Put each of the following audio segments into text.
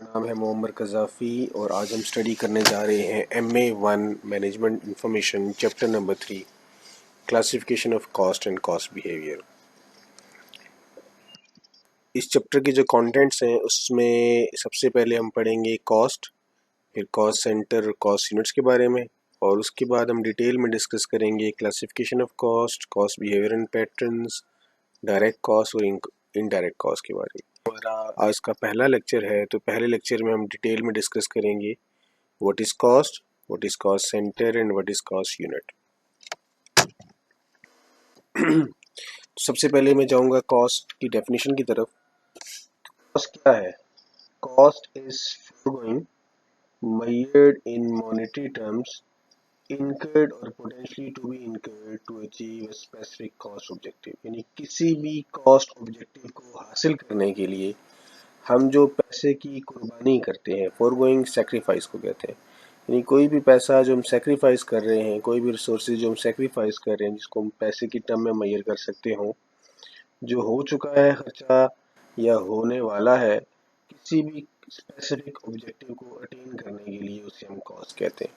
नाम है मोहम्मद कज़ाफ़ी और आज हम स्टडी करने जा रहे हैं MA1 management information chapter number 3 classification of cost and cost behaviour. इस चैप्टर के जो कंटेंट्स हैं उसमें सबसे पहले हम पढ़ेंगे कॉस्ट, फिर कॉस्ट सेंटर और कॉस्ट यूनिट्स के बारे में, और उसके बाद हम डिटेल में डिस्कस करेंगे classification of cost, cost behaviour and patterns, direct cost और इनडायरेक्ट कॉस्ट के बारे में। हमारा आज का पहला लेक्चर है, तो पहले लेक्चर में हम डिटेल में डिस्कस करेंगे what is cost centre and what is cost unit. सबसे पहले मैं जाऊंगा कॉस्ट की डेफिनेशन की तरफ। कॉस्ट क्या है? Cost is foregoing measured in monetary terms incurred or potentially to be incurred to achieve a specific cost objective। यानी किसी भी कॉस्ट ऑब्जेक्टिव को हासिल करने के लिए हम जो पैसे की कुर्बानी करते हैं, फोरगोइंग सेक्रीफाइस को कहते हैं। यानी कोई भी पैसा जो हम सेक्रीफाइस कर रहे हैं, कोई भी रिसोर्सेज जो हम सेक्रीफाइस कर रहे हैं, जिसको हम पैसे की टर्म में मेजर कर सकते हो, जो हो चुका है खर्चा या होने वाला है किसी भी स्पेसिफिक ऑब्जेक्टिव को अटेन करने के लिए, उसे हम कॉस्ट कहते हैं।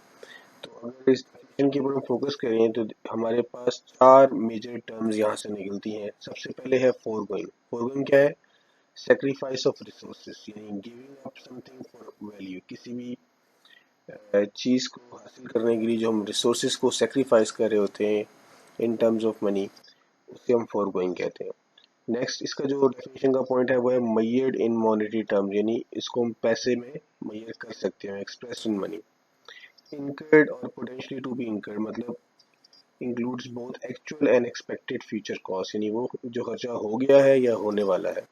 तो अगर इस डेफिनेशन के ऊपर हम फोकस करें तो हमारे पास चार मेजर टर्म्स यहाँ से निकलती हैं। सबसे पहले है फोरगोइंग। फोरगोइंग क्या है? सेक्रीफाइस ऑफ रिसोर्सेज, यानी giving up something for value. किसी भी चीज़ को हासिल करने के लिए जो हम रिसोर्सेज को सेक्रीफाइस कर रहे होते हैं इन टर्म्स ऑफ मनी, उसे हम फोरगोइंग कहते हैं। नेक्स्ट, इसका जो डेफिनेशन का पॉइंट है वो है मेजर्ड इन मॉनेटरी टर्म्स, यानी इसको हम पैसे में मेजर कर सकते हैं, एक्सप्रेस इन मनी। इनकर्ड और पोटेंशियली टू बी इनकर्ड मतलब includes both actual and expected future cost, यानी वो जो खर्चा हो गया है या होने वाला है।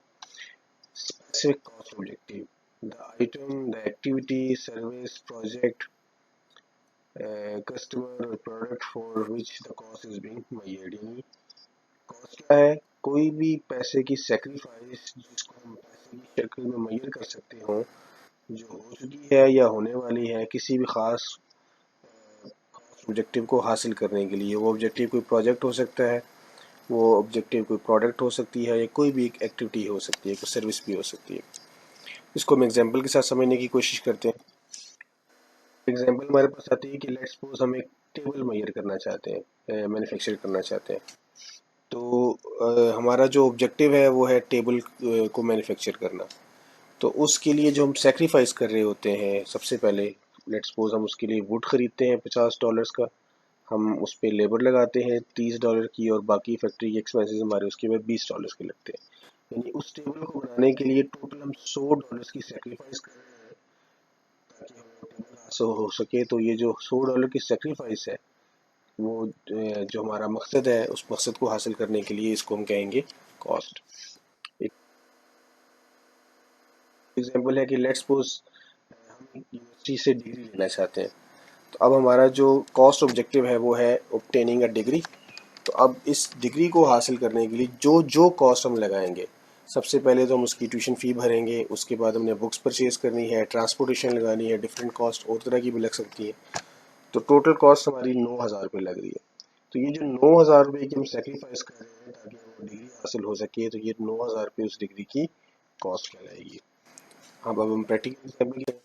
Specific cost objective: the item, the activity, service, project, customer or product for which the cost is being measured। यानी कॉस्ट क्या है? कोई भी पैसे की सेक्रीफाइस जिसको हम पैसे की शक्ल में मेजर कर सकते हो, जो हो चुकी है या होने वाली है किसी भी खास ऑब्जेक्टिव को हासिल करने के लिए। वो ऑब्जेक्टिव कोई प्रोजेक्ट हो सकता है, वो ऑब्जेक्टिव कोई प्रोडक्ट हो सकती है, या कोई भी एक एक्टिविटी हो सकती है, कोई सर्विस भी हो सकती है। इसको हम एग्जांपल के साथ समझने की कोशिश करते हैं। एग्जांपल हमारे पास आती है कि लेट्स सपोज हम एक टेबल मेजर करना चाहते हैं, मैन्युफैक्चर करना चाहते हैं। तो हमारा जो ऑब्जेक्टिव है वो है टेबल को मैन्युफैक्चर करना। तो उसके लिए जो हम सेक्रीफाइस कर रहे होते हैं, सबसे पहले लेट्स सपोज हम उसके लिए वुड खरीदते हैं $50 का, हम उस पर लेबर लगाते हैं $30 की, और बाकी फैक्ट्री के एक्सपेंसेस हमारे उसके बाद $20 के लगते हैं। यानी उस टेबल को बनाने के लिए टोटल हम $100 की सेक्रीफाइस कर रहे हैं ताकि हमें टेबल हासिल हो सके। तो ये जो $100 की सेक्रीफाइस है, वो जो हमारा मकसद है, उस मकसद को हासिल करने के लिए इसको हम कहेंगे कॉस्ट। एक एग्जांपल है कि लेट्स सपोज हम यूनिवर्सिटी से डिग्री लेना चाहते हैं। तो अब हमारा जो कॉस्ट ऑब्जेक्टिव है वो है ऑब्टेनिंग अ डिग्री। तो अब इस डिग्री को हासिल करने के लिए जो जो कॉस्ट हम लगाएंगे, सबसे पहले तो हम उसकी ट्यूशन फ़ी भरेंगे, उसके बाद हमने बुक्स परचेज़ करनी है, ट्रांसपोर्टेशन लगानी है, डिफरेंट कॉस्ट और तरह की भी लग सकती है। तो टोटल कॉस्ट हमारी 9,000 रुपये लग रही है। तो ये जो 9,000 रुपये की हम सेक्रीफाइस कर रहे हैं ताकि वो डिग्री हासिल हो सके, तो ये 9,000 रुपये उस डिग्री की कॉस्ट कहलाएगी। हाँ, अब हम प्रैक्टिकल एग्जाम्पल के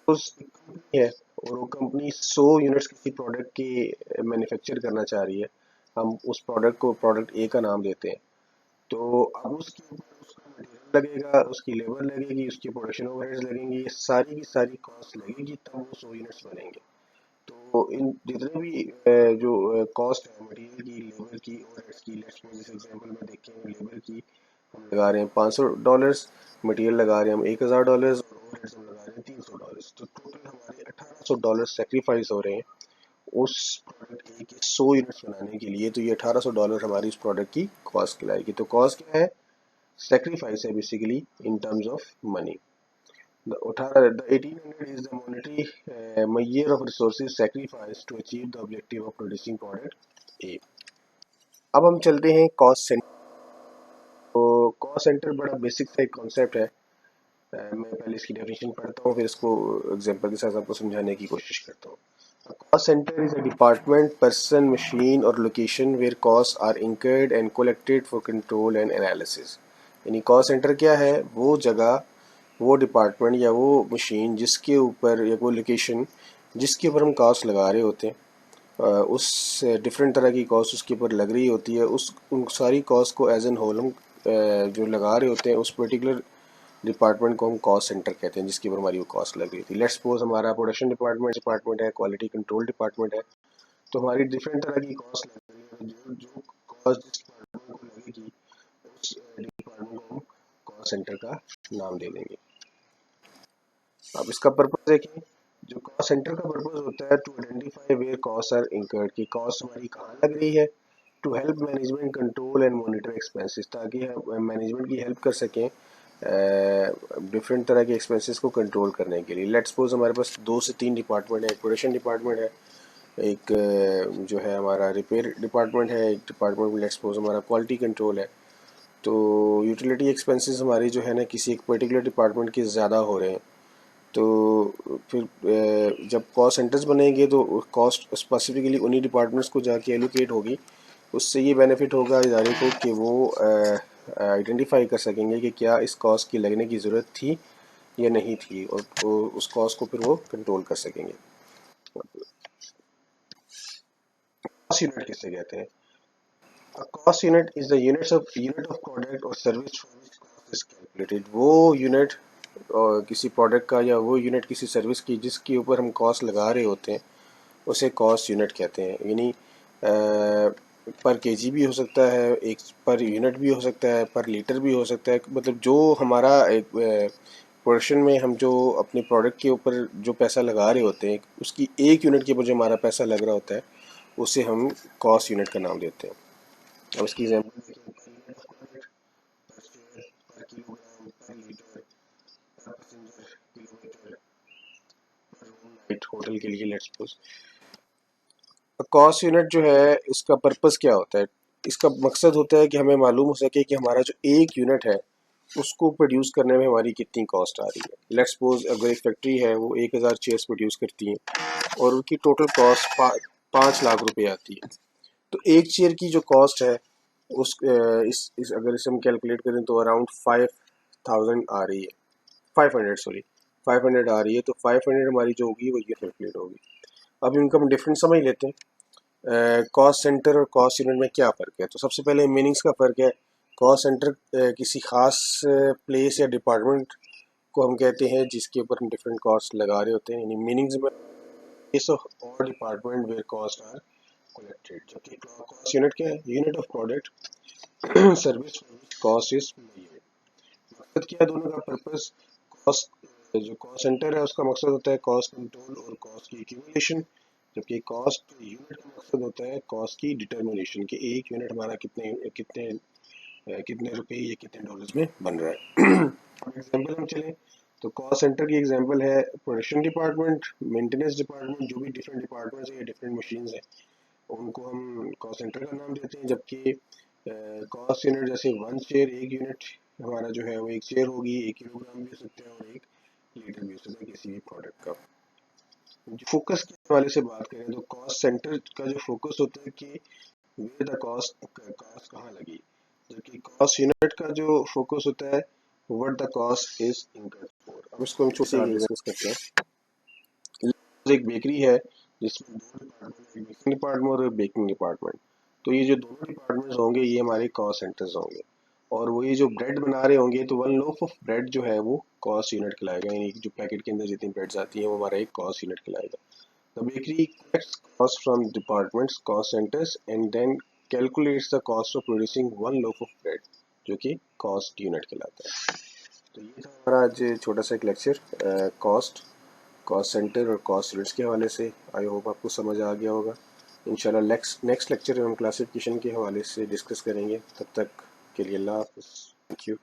उस कंपनी है और वो कंपनी 100 यूनिट्स किसी प्रोडक्ट की मैन्युफैक्चर करना चाह रही है। हम उस प्रोडक्ट को प्रोडक्ट ए का नाम देते हैं। तो अब उसके ऊपर उसका मटेरियल लगेगा, उसकी लेबर लगेगी, उसकी प्रोडक्शन ओवरहेड्स लगेंगी, ये सारी की सारी कॉस्ट लगेगी, तब वो 100 यूनिट्स बनेंगे। तो इन जितने भी जो कॉस्ट है मटेरियल की, लेबर की, ओवरहेड्स की, लेट्स सपोज इस एग्जांपल में देखें, लेबर की हम लगा रहे हैं $500, मटेरियल लगा रहे हैं हम $1,000 और ओवरहेड्स हम लगा रहे हैं $300। तो टोटल हमारे $1,800 सेक्रीफाइस हो रहे हैं उस प्रोडक्ट ए के 100 यूनिट्स बनाने के लिए। तो ये $1,800 हमारी उस प्रोडक्ट की कॉस्ट कहलाएगी। तो कॉस्ट क्या है? सेक्रीफाइस है basically in terms of money. The 1800 is the monetary measure of resources sacrificed to achieve the objective of producing product A। अब हम चलते हैं कॉस्ट सेंटर। तो कॉस्ट सेंटर बड़ा बेसिक सा एक कॉन्सेप्ट है। मैं पहले इसकी डेफिनेशन पढ़ता हूँ, फिर इसको एग्जांपल के साथ आपको समझाने की कोशिश करता हूँ। Cost centre is a department, person, machine और location where cost are incurred and collected for control and analysis. यानी कॉस्ट सेंटर क्या है? वो जगह वो डिपार्टमेंट या वो मशीन जिसके ऊपर या वो लोकेशन जिसके ऊपर हम कॉस्ट लगा रहे होते हैं, उस डिफरेंट तरह की कॉस्ट उसके ऊपर लग रही होती है, उस उन सारी कॉस्ट को एज एन होल हम जो लगा रहे होते हैं उस पर्टिकुलर डिपार्टमेंट को हम कॉस्ट सेंटर कहते हैं जिसके ऊपर हमारी वो कॉस्ट लग रही थी। लेट्स सपोज हमारा प्रोडक्शन डिपार्टमेंट है, क्वालिटी कंट्रोल डिपार्टमेंट है, तो हमारी डिफरेंट तरह की कॉस्ट लग रही है। जो जो कॉस्ट जिस डिपार्टमेंट को लगेगी उस डिपार्टमेंट को हम कॉस्ट सेंटर का नाम दे देंगे। अब इसका पर्पस देखिए, जो कॉस्ट सेंटर का पर्पस होता है to identify where cost are incurred, की कॉस्ट हमारी कहाँ लग रही है, to help management control and monitor expenses, ताकि हम मैनेजमेंट की हेल्प कर सकें डिफरेंट तरह के एक्सपेंसेस को कंट्रोल करने के लिए। लेट्स सपोज हमारे पास 2 से 3 डिपार्टमेंट है, एक प्रोडक्शन डिपार्टमेंट है, एक जो है हमारा रिपेयर डिपार्टमेंट है, एक डिपार्टमेंट लेट्स सपोज हमारा क्वालिटी कंट्रोल है। तो यूटिलिटी एक्सपेंसेस हमारी जो है ना किसी एक पर्टिकुलर डिपार्टमेंट के ज़्यादा हो रहे हैं, तो फिर जब कॉस्ट सेंटर्स बनेंगे तो कॉस्ट स्पेसिफिकली उन्हीं डिपार्टमेंट्स को जाके एलोकेट होगी। उससे ये बेनिफिट होगा इदारे को कि वो आइडेंटिफाई कर सकेंगे कि क्या इस कॉस्ट की लगने की ज़रूरत थी या नहीं थी, और तो उस कॉस्ट को फिर वो कंट्रोल कर सकेंगे। कॉस्ट यूनिट किसे कहते हैं? Cost unit is the unit of product और service for which cost is calculated. वो यूनिट किसी प्रोडक्ट का या वो यूनिट किसी सर्विस की जिसके ऊपर हम कॉस्ट लगा रहे होते हैं उसे कॉस्ट यूनिट कहते हैं। यानी पर केजी भी हो सकता है, एक पर यूनिट भी हो सकता है, पर लीटर भी हो सकता है। मतलब जो हमारा एक प्रोडक्शन में हम जो अपने प्रोडक्ट के ऊपर जो पैसा लगा रहे होते हैं उसकी एक यूनिट के ऊपर जो हमारा पैसा लग रहा होता है उसे हम कॉस्ट यूनिट का नाम देते हैं। अब इसकी एग्जाम्पल देखिए, पर यूनिट ऑफ प्रोडक्ट, पर शेयर, पर किलोग्राम, पर लीटर, पर पैसेंजर किलोमीटर, पर रूम नाइट होटल के लिए लेट्स सपोज। कॉस्ट यूनिट जो है इसका पर्पस क्या होता है? इसका मकसद होता है कि हमें मालूम हो सके कि हमारा जो एक यूनिट है उसको प्रोड्यूस करने में हमारी कितनी कॉस्ट आ रही है। लेट्स सपोज अगर एक फैक्ट्री है वो 1000 चेयर्स प्रोड्यूस करती है और उनकी टोटल कॉस्ट 5 लाख रुपए आती है। तो एक चेयर की जो कॉस्ट है उस इस अगर इसे हम कैलकुलेट करें तो अराउंड 5000 आ रही है, 500 सॉरी 500 आ रही है। तो 500 हमारी जो होगी वो ये कैलकुलेट होगी। अब इनका हम डिफरेंस समझ लेते हैं। कॉस्ट सेंटर और कॉस्ट यूनिट में क्या फ़र्क है? तो सबसे पहले मीनिंग्स का फ़र्क है। कॉस्ट सेंटर किसी ख़ास प्लेस या डिपार्टमेंट को हम कहते हैं जिसके ऊपर हम डिफरेंट कॉस्ट लगा रहे होते हैं। यानी मीनिंग्स में case of all department where cost are collected. जबकि कॉस्ट यूनिट क्या है? Unit of product service for which cost is measured. मकसद क्या है दोनों का? पर्पस कॉस्ट, जो कॉस्ट सेंटर है उसका मकसद होता है कॉस्ट कंट्रोल और कॉस्ट की एक्यूमुलेशन, जबकि कॉस्ट यूनिट का मकसद होता है कॉस्ट की डिटर्मिनेशन, कि एक यूनिट हमारा कितने कितने कितने रुपए या कितने डॉलर्स में बन रहा है। एग्जांपल हम चलें तो कॉस्ट सेंटर की एग्जांपल है प्रोडक्शन डिपार्टमेंट, मेंटेनेंस डिपार्टमेंट, जो भी डिफरेंट डिपार्टमेंट्स हैं या डिफरेंट मशीन्स हैं उनको हम कॉस्ट सेंटर का नाम देते हैं। जबकि कॉस्ट यूनिट जैसे वन शेयर, एक यूनिट हमारा जो है वो एक शेयर होगी, 1 किलोग्राम भी हो सकता है और 1 लीटर भी हो सकता है किसी भी प्रोडक्ट का। फोकस के हवाले से बात करें तो कॉस्ट सेंटर का जो फोकस होता है कि वेयर द कॉस्ट कॉस्ट कहाँ लगी, जबकि कॉस्ट यूनिट का जो फोकस होता है what the cost is incurred for. अब इसको हम छोटे से डिस्कस करते हैं। एक बेकरी है जिसमें 2 डिपार्टमेंट, एक बेकिंग डिपार्टमेंट और एक बेकिंग डिपार्टमेंट। तो ये जो दोनों डिपार्टमेंट्स होंगे ये हमारे कॉस्ट सेंटर्स होंगे, और वो ये जो ब्रेड बना रहे होंगे तो 1 लोफ ऑफ ब्रेड जो है वो कॉस्ट यूनिट कहलाएगा। यानी जो पैकेट के अंदर जितनी ब्रेड्स आती हैं वो हमारा एक कॉस्ट यूनिट कहलाएगा। The bakery collects cost from departments cost centers and then calculates the cost of producing 1 loaf of bread, जो कि कॉस्ट यूनिट कहलाता है। तो ये था हमारा आज छोटा सा एक लेक्चर कॉस्ट कॉस्ट सेंटर और कॉस्ट यूनिट्स के हवाले से। आई होप आपको समझ आ गया होगा। इंशाल्लाह नेक्स्ट लेक्चर हम क्लासिफिकेशन के हवाले से डिस्कस करेंगे। तब तक के लिए अल्लाह हाफ़िज़। Thank you.